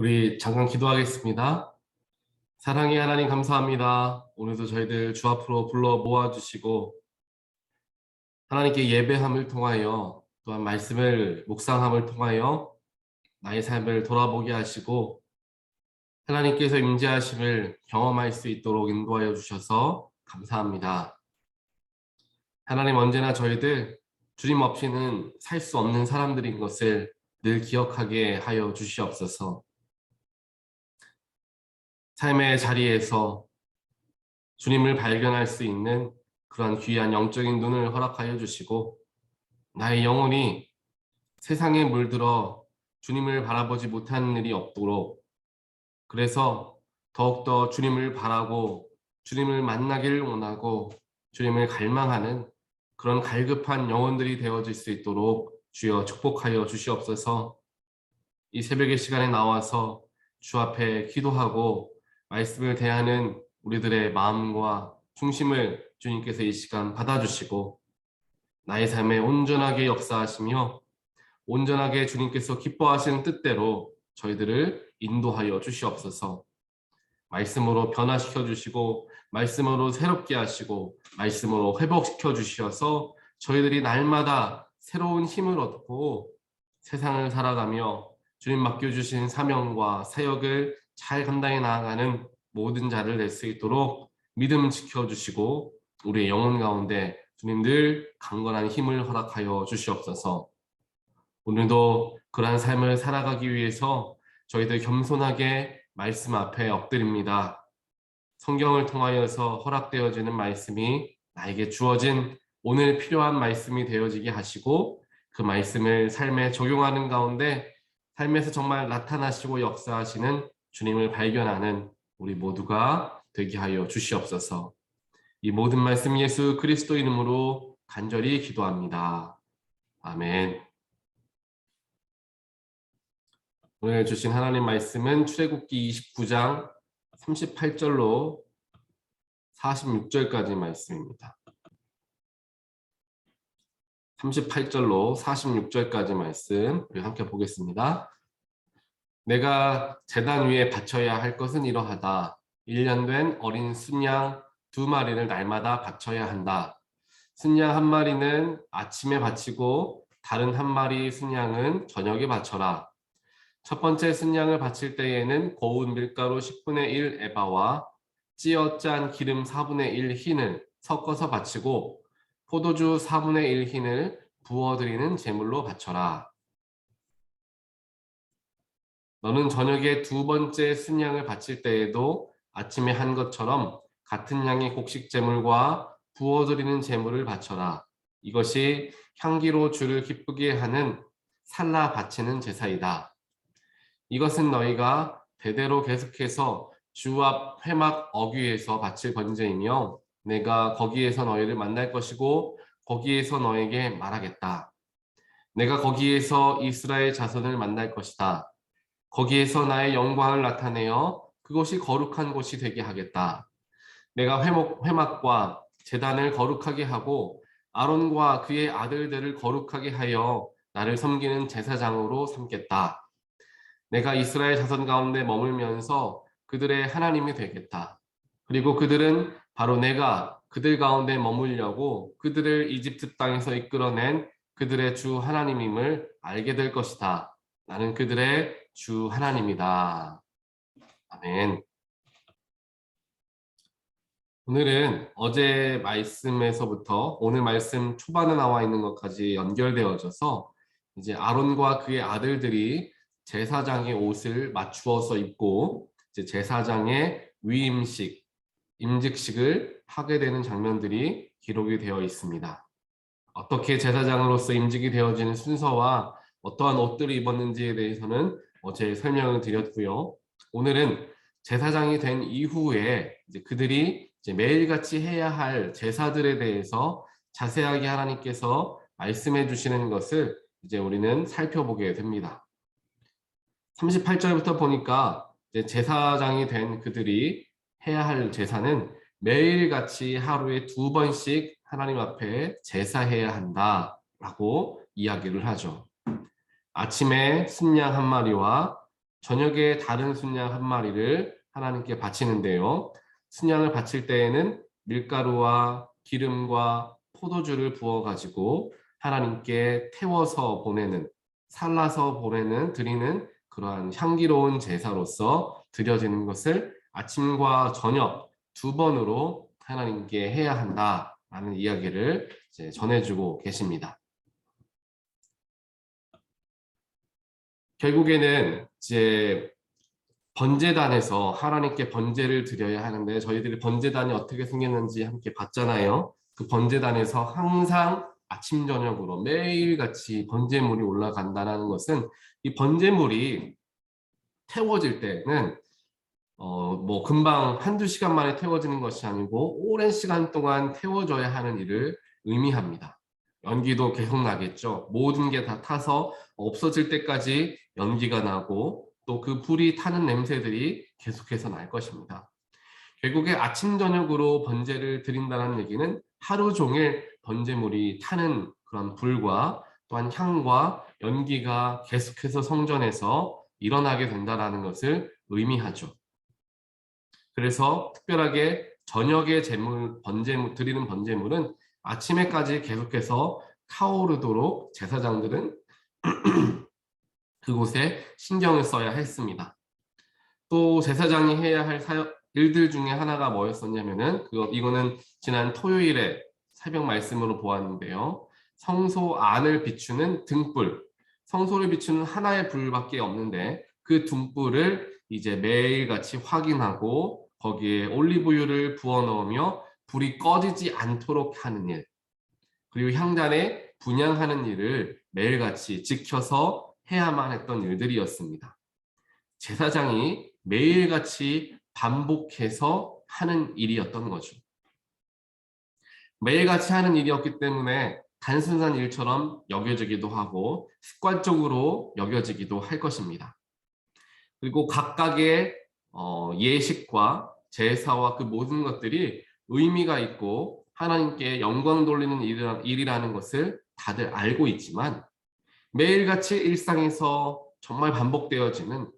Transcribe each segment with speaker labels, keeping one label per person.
Speaker 1: 우리 잠깐 기도하겠습니다. 사랑의 하나님 감사합니다. 오늘도 저희들 주 앞으로 불러 모아주시고 하나님께 예배함을 통하여 또한 말씀을 묵상함을 통하여 나의 삶을 돌아보게 하시고 하나님께서 임재하심을 경험할 수 있도록 인도하여 주셔서 감사합니다. 하나님 언제나 저희들 주님 없이는 살 수 없는 사람들인 것을 늘 기억하게 하여 주시옵소서. 삶의 자리에서 주님을 발견할 수 있는 그러한 귀한 영적인 눈을 허락하여 주시고 나의 영혼이 세상에 물들어 주님을 바라보지 못하는 일이 없도록, 그래서 더욱더 주님을 바라고 주님을 만나기를 원하고 주님을 갈망하는 그런 갈급한 영혼들이 되어질 수 있도록 주여 축복하여 주시옵소서. 이 새벽의 시간에 나와서 주 앞에 기도하고 말씀을 대하는 우리들의 마음과 중심을 주님께서 이 시간 받아주시고 나의 삶에 온전하게 역사하시며 온전하게 주님께서 기뻐하시는 뜻대로 저희들을 인도하여 주시옵소서. 말씀으로 변화시켜 주시고 말씀으로 새롭게 하시고 말씀으로 회복시켜 주셔서 저희들이 날마다 새로운 힘을 얻고 세상을 살아가며 주님 맡겨주신 사명과 사역을 잘 감당해 나아가는 모든 자를 낼 수 있도록 믿음 지켜주시고 우리의 영혼 가운데 주님 늘 강건한 힘을 허락하여 주시옵소서. 오늘도 그러한 삶을 살아가기 위해서 저희들 겸손하게 말씀 앞에 엎드립니다. 성경을 통하여서 허락되어지는 말씀이 나에게 주어진 오늘 필요한 말씀이 되어지게 하시고 그 말씀을 삶에 적용하는 가운데 삶에서 정말 나타나시고 역사하시는 주님을 발견하는 우리 모두가 되게 하여 주시옵소서. 이 모든 말씀 예수 그리스도 이름으로 간절히 기도합니다. 아멘. 오늘 주신 하나님 말씀은 출애굽기 29장 38절로 46절까지 말씀입니다. 38절로 46절까지 말씀 우리 함께 보겠습니다. 내가 제단 위에 바쳐야 할 것은 이러하다. 1년 된 어린 순양 2마리를 날마다 바쳐야 한다. 순양 1마리는 아침에 바치고 다른 1마리 순양은 저녁에 바쳐라. 첫 번째 순양을 바칠 때에는 고운 밀가루 10분의 1 에바와 찌어 짠 기름 4분의 1 흰을 섞어서 바치고 포도주 4분의 1 흰을 부어드리는 제물로 바쳐라. 너는 저녁에 두 번째 순양을 바칠 때에도 아침에 한 것처럼 같은 양의 곡식 제물과 부어드리는 제물을 바쳐라. 이것이 향기로 주를 기쁘게 하는 살라 바치는 제사이다. 이것은 너희가 대대로 계속해서 주 앞 회막 어귀에서 바칠 번제이며 내가 거기에서 너희를 만날 것이고 거기에서 너에게 말하겠다. 내가 거기에서 이스라엘 자손을 만날 것이다. 거기에서 나의 영광을 나타내어 그곳이 거룩한 곳이 되게 하겠다. 내가 회막과 제단을 거룩하게 하고 아론과 그의 아들들을 거룩하게 하여 나를 섬기는 제사장으로 삼겠다. 내가 이스라엘 자손 가운데 머물면서 그들의 하나님이 되겠다. 그리고 그들은 바로 내가 그들 가운데 머물려고 그들을 이집트 땅에서 이끌어낸 그들의 주 하나님임을 알게 될 것이다. 나는 그들의 주 하나님이다. 아멘. 오늘은 어제 말씀에서부터 오늘 말씀 초반에 나와 있는 것까지 연결되어져서 이제 아론과 그의 아들들이 제사장의 옷을 맞추어서 입고 이제 제사장의 위임식, 임직식을 하게 되는 장면들이 기록이 되어 있습니다. 어떻게 제사장으로서 임직이 되어지는 순서와 어떠한 옷들을 입었는지에 대해서는 어제 설명을 드렸고요. 오늘은 제사장이 된 이후에 이제 그들이 이제 매일같이 해야 할 제사들에 대해서 자세하게 하나님께서 말씀해 주시는 것을 이제 우리는 살펴보게 됩니다. 38절부터 보니까 이제 제사장이 된 그들이 해야 할 제사는 매일같이 하루에 2번씩 하나님 앞에 제사해야 한다라고 이야기를 하죠. 아침에 순양 1마리와 저녁에 다른 순양 한 마리를 하나님께 바치는데요. 순양을 바칠 때에는 밀가루와 기름과 포도주를 부어 가지고 하나님께 태워서 보내는, 살라서 보내는, 드리는 그러한 향기로운 제사로서 드려지는 것을 아침과 저녁 두 번으로 하나님께 해야 한다라는 이야기를 이제 전해주고 계십니다. 결국에는 이제 번제단에서 하나님께 번제를 드려야 하는데, 저희들이 번제단이 어떻게 생겼는지 함께 봤잖아요. 그 번제단에서 항상 아침 저녁으로 매일같이 번제물이 올라간다는 것은, 이 번제물이 태워질 때는 뭐 금방 한두 시간 만에 태워지는 것이 아니고 오랜 시간 동안 태워져야 하는 일을 의미합니다. 연기도 계속 나겠죠. 모든 게 다 타서 없어질 때까지 연기가 나고, 또 그 불이 타는 냄새들이 계속해서 날 것입니다. 결국에 아침 저녁으로 번제를 드린다는 얘기는 하루 종일 번제물이 타는 그런 불과 또한 향과 연기가 계속해서 성전에서 일어나게 된다는 것을 의미하죠. 그래서 특별하게 저녁에 드리는 번제물은 아침에까지 계속해서 타오르도록 제사장들은 그곳에 신경을 써야 했습니다. 또 제사장이 해야 할 일들 중에 하나가 뭐였었냐면은, 이거는 지난 토요일에 새벽 말씀으로 보았는데요. 성소 안을 비추는 등불, 성소를 비추는 하나의 불밖에 없는데 그 등불을 이제 매일같이 확인하고 거기에 올리브유를 부어 넣으며 불이 꺼지지 않도록 하는 일, 그리고 향단에 분향하는 일을 매일같이 지켜서 해야만 했던 일들이었습니다. 제사장이 매일같이 반복해서 하는 일이었던 거죠. 매일같이 하는 일이었기 때문에 단순한 일처럼 여겨지기도 하고 습관적으로 여겨지기도 할 것입니다. 그리고 각각의 예식과 제사와 그 모든 것들이 의미가 있고 하나님께 영광 돌리는 일이라는 것을 다들 알고 있지만, 매일같이 일상에서 정말 반복되어지는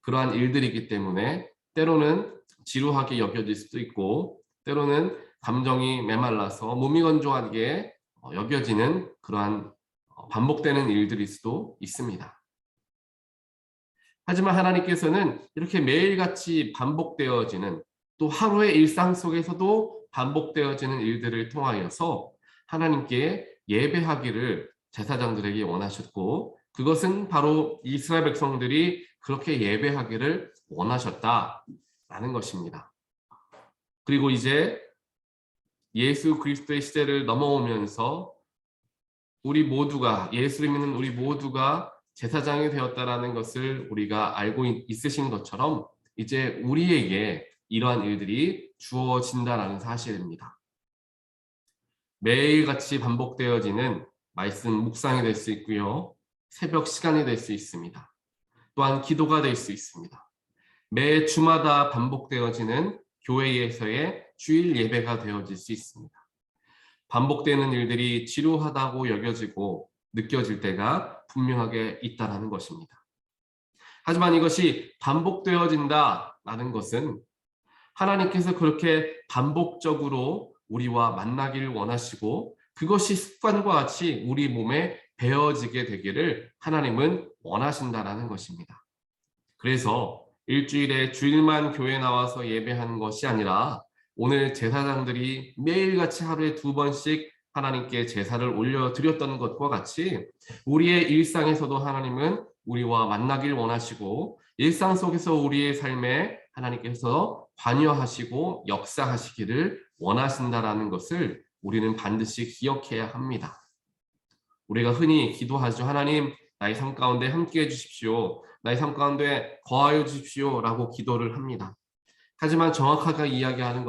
Speaker 1: 그러한 일들이기 때문에 때로는 지루하게 여겨질 수도 있고, 때로는 감정이 메말라서 몸이 건조하게 여겨지는 그러한 반복되는 일들일 수도 있습니다. 하지만 하나님께서는 이렇게 매일같이 반복되어지는, 또 하루의 일상 속에서도 반복되어지는 일들을 통하여서 하나님께 예배하기를 제사장들에게 원하셨고, 그것은 바로 이스라엘 백성들이 그렇게 예배하기를 원하셨다라는 것입니다. 그리고 이제 예수 그리스도의 시대를 넘어오면서 예수를 믿는 우리 모두가 제사장이 되었다라는 것을 우리가 알고 있으신 것처럼, 이제 우리에게 이러한 일들이 주어진다라는 사실입니다. 매일같이 반복되어지는 말씀 묵상이 될 수 있고요. 새벽 시간이 될 수 있습니다. 또한 기도가 될 수 있습니다. 매 주마다 반복되어지는 교회에서의 주일 예배가 되어질 수 있습니다. 반복되는 일들이 지루하다고 여겨지고 느껴질 때가 분명하게 있다는 것입니다. 하지만 이것이 반복되어진다라는 것은 하나님께서 그렇게 반복적으로 우리와 만나기를 원하시고, 그것이 습관과 같이 우리 몸에 배어지게 되기를 하나님은 원하신다라는 것입니다. 그래서 일주일에 주일만 교회 나와서 예배하는 것이 아니라, 오늘 제사장들이 매일같이 하루에 2번씩 하나님께 제사를 올려드렸던 것과 같이 우리의 일상에서도 하나님은 우리와 만나길 원하시고, 일상 속에서 우리의 삶에 하나님께서 관여하시고 역사하시기를 원하신다라는 것을 우리는 반드시 기억해야 합니다. 우리가 흔히 기도하죠. 하나님, 나의 삶 가운데 함께해 주십시오. 나의 삶 가운데 거하여 주십시오 라고 기도를 합니다. 하지만 정확하게 이야기할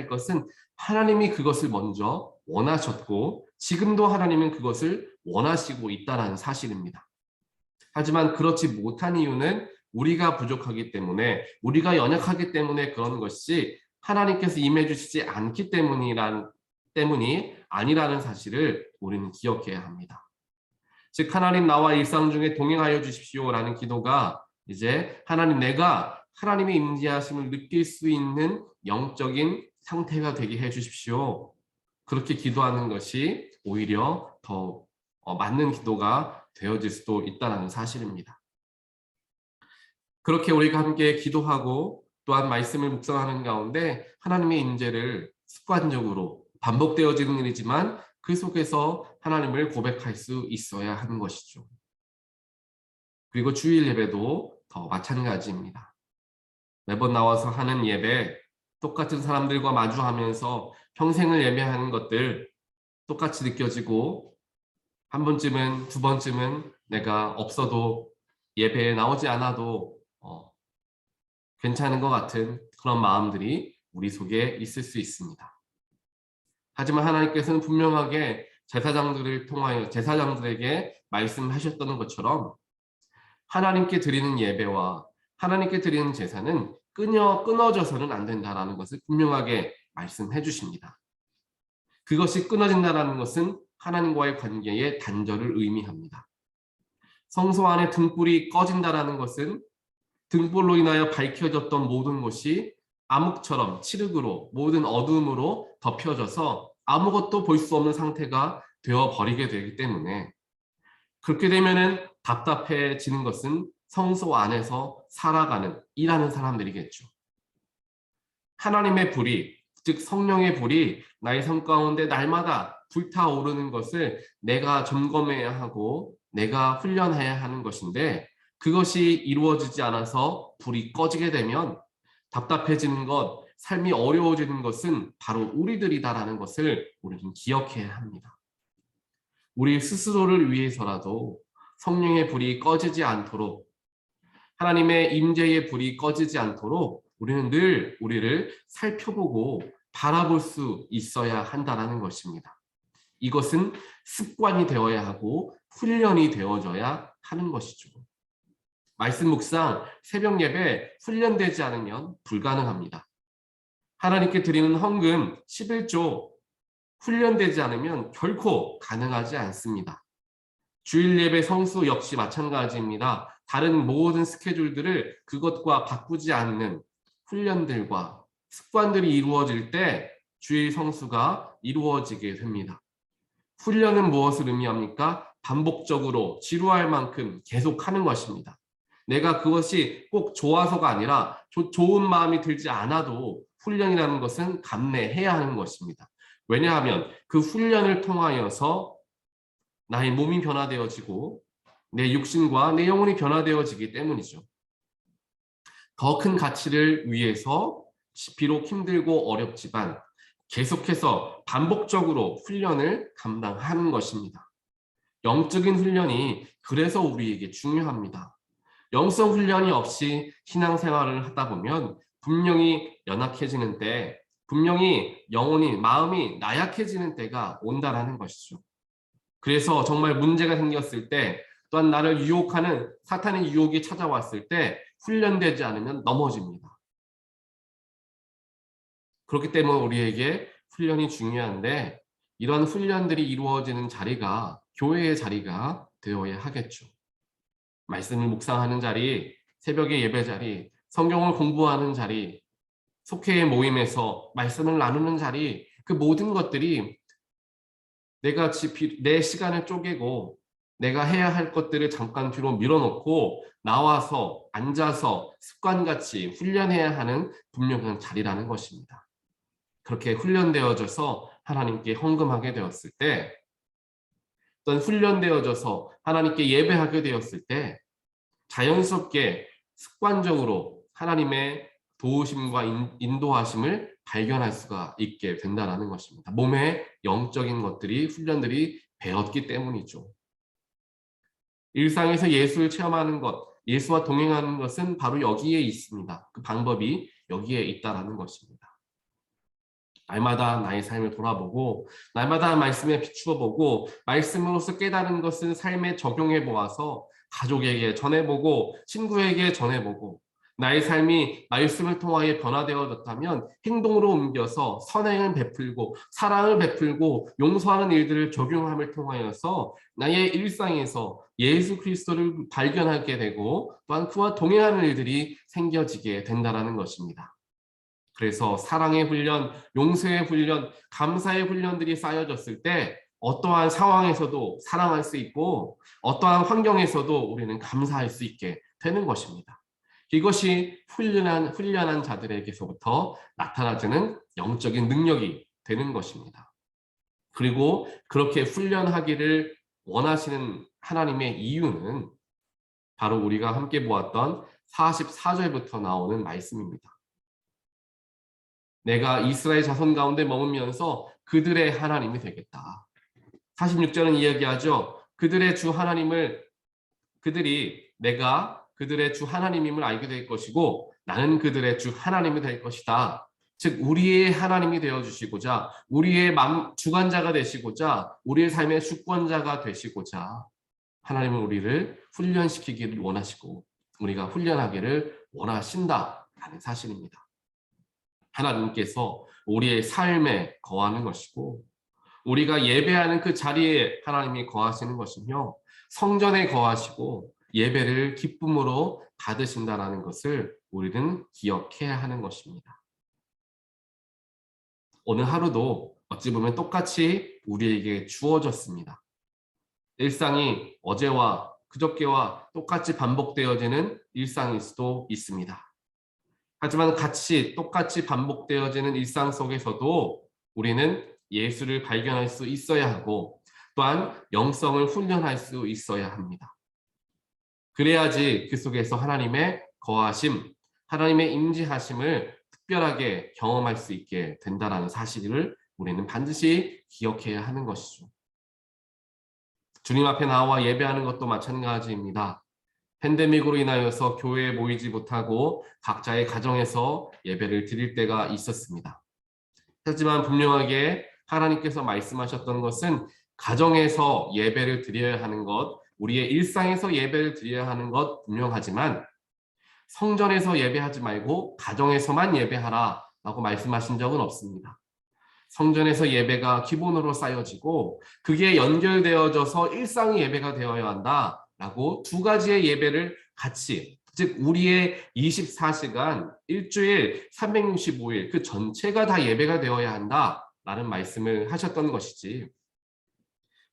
Speaker 1: 것은 하나님이 그것을 먼저 원하셨고, 지금도 하나님은 그것을 원하시고 있다는 사실입니다. 하지만 그렇지 못한 이유는 우리가 부족하기 때문에, 우리가 연약하기 때문에 그런 것이 하나님께서 임해 주시지 않기 때문이 아니라는 사실을 우리는 기억해야 합니다. 즉 하나님 나와 일상 중에 동행하여 주십시오라는 기도가 이제 하나님 내가 하나님의 임재하심을 느낄 수 있는 영적인 상태가 되게 해 주십시오. 그렇게 기도하는 것이 오히려 더 맞는 기도가 되어질 수도 있다는 사실입니다. 그렇게 우리가 함께 기도하고 또한 말씀을 묵상하는 가운데 하나님의 임재를 습관적으로 반복되어지는 일이지만 그 속에서 하나님을 고백할 수 있어야 하는 것이죠. 그리고 주일 예배도 더 마찬가지입니다. 매번 나와서 하는 예배, 똑같은 사람들과 마주하면서 평생을 예배하는 것들 똑같이 느껴지고 한 번쯤은 두 번쯤은 내가 없어도 예배에 나오지 않아도 괜찮은 것 같은 그런 마음들이 우리 속에 있을 수 있습니다. 하지만 하나님께서는 분명하게 제사장들을 통하여 제사장들에게 말씀하셨던 것처럼 하나님께 드리는 예배와 하나님께 드리는 제사는 끊어져서는 안 된다라는 것을 분명하게 말씀해 주십니다. 그것이 끊어진다는 것은 하나님과의 관계의 단절을 의미합니다. 성소 안에 등불이 꺼진다는 것은 등불로 인하여 밝혀졌던 모든 것이 암흑처럼 칠흑으로 모든 어둠으로 덮여져서 아무것도 볼 수 없는 상태가 되어버리게 되기 때문에 그렇게 되면은 답답해지는 것은 성소 안에서 살아가는 일하는 사람들이겠죠. 하나님의 불이 즉 성령의 불이 나의 삶 가운데 날마다 불타오르는 것을 내가 점검해야 하고 내가 훈련해야 하는 것인데 그것이 이루어지지 않아서 불이 꺼지게 되면 답답해지는 것, 삶이 어려워지는 것은 바로 우리들이다라는 것을 우리는 기억해야 합니다. 우리 스스로를 위해서라도 성령의 불이 꺼지지 않도록 하나님의 임재의 불이 꺼지지 않도록 우리는 늘 우리를 살펴보고 바라볼 수 있어야 한다는 것입니다. 이것은 습관이 되어야 하고 훈련이 되어져야 하는 것이죠. 말씀 묵상, 새벽 예배 훈련되지 않으면 불가능합니다. 하나님께 드리는 헌금 11조 훈련되지 않으면 결코 가능하지 않습니다. 주일 예배 성수 역시 마찬가지입니다. 다른 모든 스케줄들을 그것과 바꾸지 않는 훈련들과 습관들이 이루어질 때 주일 성수가 이루어지게 됩니다. 훈련은 무엇을 의미합니까? 반복적으로 지루할 만큼 계속하는 것입니다. 내가 그것이 꼭 좋아서가 아니라 좋은 마음이 들지 않아도 훈련이라는 것은 감내해야 하는 것입니다. 왜냐하면 그 훈련을 통하여서 나의 몸이 변화되어지고 내 육신과 내 영혼이 변화되어지기 때문이죠. 더 큰 가치를 위해서 비록 힘들고 어렵지만 계속해서 반복적으로 훈련을 감당하는 것입니다. 영적인 훈련이 그래서 우리에게 중요합니다. 영성 훈련이 없이 신앙생활을 하다 보면 분명히 연약해지는 때, 분명히 영혼이, 마음이 나약해지는 때가 온다라는 것이죠. 그래서 정말 문제가 생겼을 때, 또한 나를 유혹하는 사탄의 유혹이 찾아왔을 때 훈련되지 않으면 넘어집니다. 그렇기 때문에 우리에게 훈련이 중요한데 이런 훈련들이 이루어지는 자리가 교회의 자리가 되어야 하겠죠. 말씀을 묵상하는 자리, 새벽의 예배 자리, 성경을 공부하는 자리, 속회의 모임에서 말씀을 나누는 자리, 그 모든 것들이 내가 내 시간을 쪼개고 내가 해야 할 것들을 잠깐 뒤로 밀어놓고 나와서 앉아서 습관같이 훈련해야 하는 분명한 자리라는 것입니다. 그렇게 훈련되어져서 하나님께 헌금하게 되었을 때 또는 훈련되어져서 하나님께 예배하게 되었을 때 자연스럽게 습관적으로 하나님의 도우심과 인도하심을 발견할 수가 있게 된다는 것입니다. 몸에 영적인 것들이 훈련들이 배었기 때문이죠. 일상에서 예수를 체험하는 것, 예수와 동행하는 것은 바로 여기에 있습니다. 그 방법이 여기에 있다는 것입니다. 날마다 나의 삶을 돌아보고 날마다 말씀에 비추어 보고 말씀으로서 깨달은 것은 삶에 적용해 보아서 가족에게 전해보고 친구에게 전해보고 나의 삶이 말씀을 통하여 변화되어졌다면 행동으로 옮겨서 선행을 베풀고 사랑을 베풀고 용서하는 일들을 적용함을 통하여서 나의 일상에서 예수 그리스도를 발견하게 되고 또한 그와 동행하는 일들이 생겨지게 된다는 것입니다. 그래서 사랑의 훈련, 용서의 훈련, 감사의 훈련들이 쌓여졌을 때 어떠한 상황에서도 사랑할 수 있고 어떠한 환경에서도 우리는 감사할 수 있게 되는 것입니다. 이것이 훈련한 자들에게서부터 나타나지는 영적인 능력이 되는 것입니다. 그리고 그렇게 훈련하기를 원하시는 하나님의 이유는 바로 우리가 함께 보았던 44절부터 나오는 말씀입니다. 내가 이스라엘 자손 가운데 머물면서 그들의 하나님이 되겠다. 46절은 이야기하죠. 그들의 주 하나님을 내가 그들의 주 하나님임을 알게 될 것이고 나는 그들의 주 하나님이 될 것이다. 즉 우리의 하나님이 되어 주시고자 우리의 주관자가 되시고자 우리의 삶의 주권자가 되시고자 하나님은 우리를 훈련시키기를 원하시고 우리가 훈련하기를 원하신다라는 사실입니다. 하나님께서 우리의 삶에 거하는 것이고 우리가 예배하는 그 자리에 하나님이 거하시는 것이며 성전에 거하시고 예배를 기쁨으로 받으신다는 것을 우리는 기억해야 하는 것입니다. 오늘 하루도 어찌 보면 똑같이 우리에게 주어졌습니다. 일상이 어제와 그저께와 똑같이 반복되어지는 일상일 수도 있습니다. 하지만 똑같이 반복되어지는 일상 속에서도 우리는 예수를 발견할 수 있어야 하고 또한 영성을 훈련할 수 있어야 합니다. 그래야지 그 속에서 하나님의 거하심, 하나님의 임재하심을 특별하게 경험할 수 있게 된다는 사실을 우리는 반드시 기억해야 하는 것이죠. 주님 앞에 나와 예배하는 것도 마찬가지입니다. 팬데믹으로 인하여서 교회에 모이지 못하고 각자의 가정에서 예배를 드릴 때가 있었습니다. 하지만 분명하게 하나님께서 말씀하셨던 것은 가정에서 예배를 드려야 하는 것, 우리의 일상에서 예배를 드려야 하는 것 분명하지만 성전에서 예배하지 말고 가정에서만 예배하라 라고 말씀하신 적은 없습니다. 성전에서 예배가 기본으로 쌓여지고 그게 연결되어져서 일상의 예배가 되어야 한다라고 두 가지의 예배를 같이 즉 우리의 24시간 일주일 365일 그 전체가 다 예배가 되어야 한다라는 말씀을 하셨던 것이지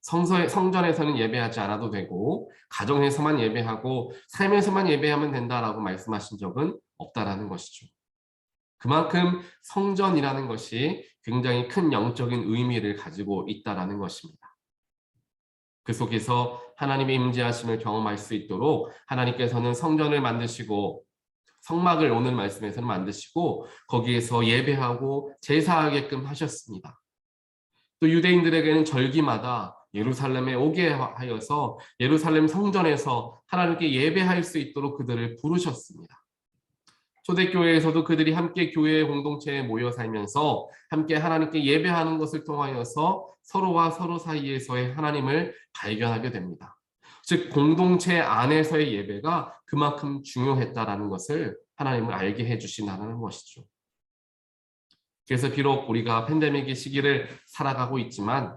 Speaker 1: 성전에서는 예배하지 않아도 되고 가정에서만 예배하고 삶에서만 예배하면 된다라고 말씀하신 적은 없다라는 것이죠. 그만큼 성전이라는 것이 굉장히 큰 영적인 의미를 가지고 있다라는 것입니다. 그 속에서 하나님의 임재하심을 경험할 수 있도록 하나님께서는 성전을 만드시고 성막을 오늘 말씀에서는 만드시고 거기에서 예배하고 제사하게끔 하셨습니다. 또 유대인들에게는 절기마다 예루살렘에 오게 하여서 예루살렘 성전에서 하나님께 예배할 수 있도록 그들을 부르셨습니다. 초대교회에서도 그들이 함께 교회의 공동체에 모여 살면서 함께 하나님께 예배하는 것을 통하여서 서로와 서로 사이에서의 하나님을 발견하게 됩니다. 즉 공동체 안에서의 예배가 그만큼 중요했다라는 것을 하나님을 알게 해주신다는 것이죠. 그래서 비록 우리가 팬데믹의 시기를 살아가고 있지만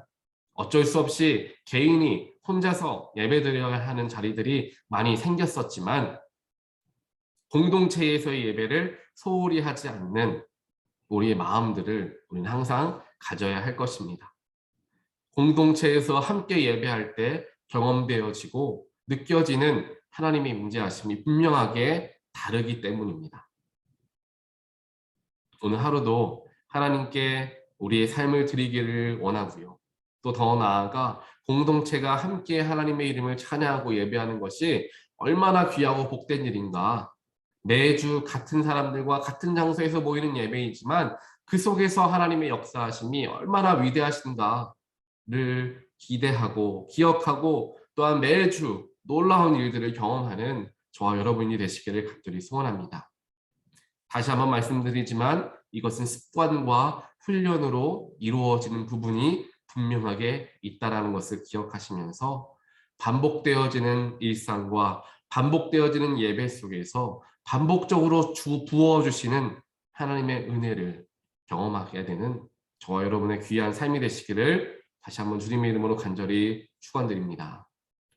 Speaker 1: 어쩔 수 없이 개인이 혼자서 예배드려야 하는 자리들이 많이 생겼었지만 공동체에서의 예배를 소홀히 하지 않는 우리의 마음들을 우리는 항상 가져야 할 것입니다. 공동체에서 함께 예배할 때 경험되어지고 느껴지는 하나님의 임재하심이 분명하게 다르기 때문입니다. 오늘 하루도 하나님께 우리의 삶을 드리기를 원하고요. 또 더 나아가 공동체가 함께 하나님의 이름을 찬양하고 예배하는 것이 얼마나 귀하고 복된 일인가. 매주 같은 사람들과 같은 장소에서 모이는 예배이지만 그 속에서 하나님의 역사하심이 얼마나 위대하신가를 기대하고 기억하고 또한 매주 놀라운 일들을 경험하는 저와 여러분이 되시기를 간절히 소원합니다. 다시 한번 말씀드리지만 이것은 습관과 훈련으로 이루어지는 부분이 분명하게 있다는 것을 기억하시면서 반복되어지는 일상과 반복되어지는 예배 속에서 반복적으로 부어주시는 하나님의 은혜를 경험하게 되는 저와 여러분의 귀한 삶이 되시기를 다시 한번 주님의 이름으로 간절히 축원드립니다.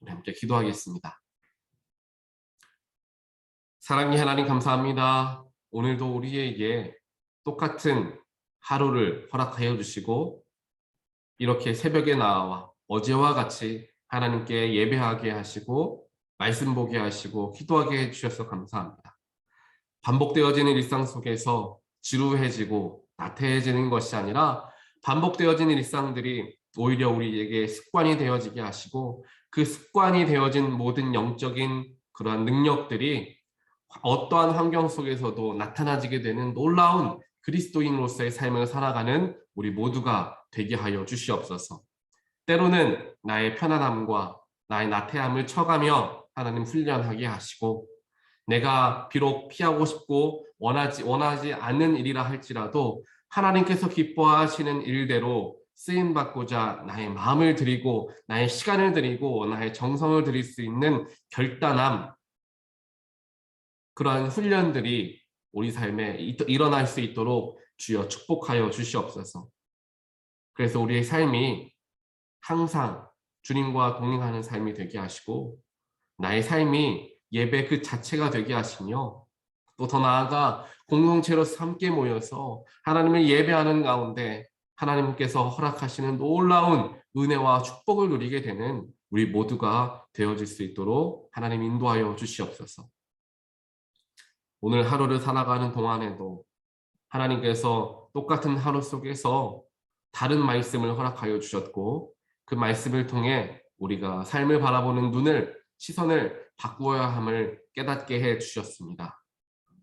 Speaker 1: 우리 함께 기도하겠습니다. 사랑의 하나님 감사합니다. 오늘도 우리에게 똑같은 하루를 허락하여 주시고 이렇게 새벽에 나와 어제와 같이 하나님께 예배하게 하시고 말씀 보게 하시고 기도하게 해주셔서 감사합니다. 반복되어지는 일상 속에서 지루해지고 나태해지는 것이 아니라 반복되어지는 일상들이 오히려 우리에게 습관이 되어지게 하시고 그 습관이 되어진 모든 영적인 그러한 능력들이 어떠한 환경 속에서도 나타나지게 되는 놀라운 그리스도인으로서의 삶을 살아가는 우리 모두가 되게 하여 주시옵소서. 때로는 나의 편안함과 나의 나태함을 쳐가며 하나님 훈련하게 하시고 내가 비록 피하고 싶고 원하지 않는 일이라 할지라도 하나님께서 기뻐하시는 일대로 쓰임받고자 나의 마음을 드리고 나의 시간을 드리고 나의 정성을 드릴 수 있는 결단함, 그러한 훈련들이 우리 삶에 일어날 수 있도록 주여 축복하여 주시옵소서. 그래서 우리의 삶이 항상 주님과 동행하는 삶이 되게 하시고 나의 삶이 예배 그 자체가 되게 하시며 또 더 나아가 공동체로서 함께 모여서 하나님을 예배하는 가운데 하나님께서 허락하시는 놀라운 은혜와 축복을 누리게 되는 우리 모두가 되어질 수 있도록 하나님 인도하여 주시옵소서. 오늘 하루를 살아가는 동안에도 하나님께서 똑같은 하루 속에서 다른 말씀을 허락하여 주셨고 그 말씀을 통해 우리가 삶을 바라보는 시선을 바꾸어야 함을 깨닫게 해 주셨습니다.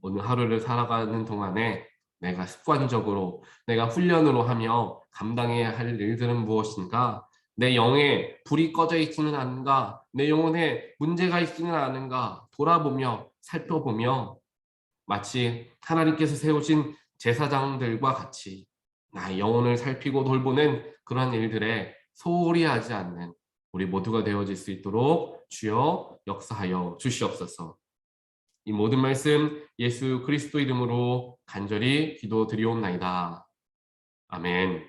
Speaker 1: 오늘 하루를 살아가는 동안에 내가 습관적으로 내가 훈련으로 하며 감당해야 할 일들은 무엇인가? 내 영에 불이 꺼져 있지는 않은가? 내 영혼에 문제가 있지는 않은가? 돌아보며 살펴보며 마치 하나님께서 세우신 제사장들과 같이 나의 영혼을 살피고 돌보는 그런 일들에 소홀히 하지 않는 우리 모두가 되어질 수 있도록 주여 역사하여 주시옵소서. 이 모든 말씀 예수 그리스도 이름으로 간절히 기도드리옵나이다. 아멘.